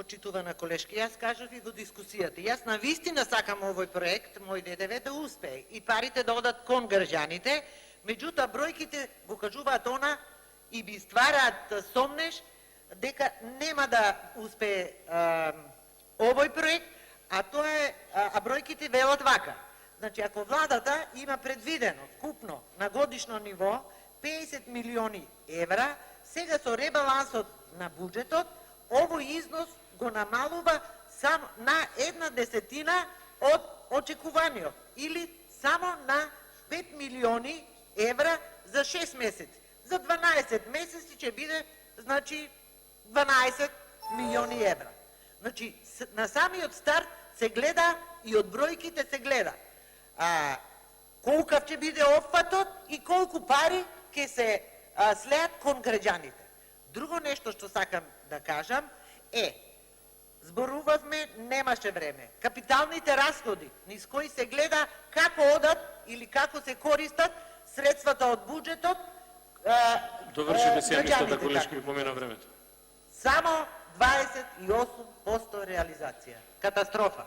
почитувана колешка, јас кажав и во дискусијата. Јас навистина сакам овој проект, мој ДДВ, да успее и парите да одат кон граѓаните, меѓутоа бројките го кажуваат она и би ствараат сомнеш дека нема да успее овој проект, а бројките велат вака. Значи, ако владата има предвидено вкупно на годишно ниво 50 милиони евра, сега со ребалансот на буџетот, овој износ го намалува само на 1/10 од очекуваниот, или само на 5 милиони евра за 6 месеци. За 12 месеци ќе биде, значи, 12 милиони евра. Значи, на самиот старт се гледа и од бројките се гледа колкав ќе биде опфатот и колку пари ќе се слеат кон граѓаните. Друго нешто што сакам да кажам е, зборувавме, немаше време. Капиталните расходи, низ кои се гледа како одат или како се користат средствата од буџетот. Довршите седмицата, колешки, ви помена времето. Само 28% реализација. Катастрофа.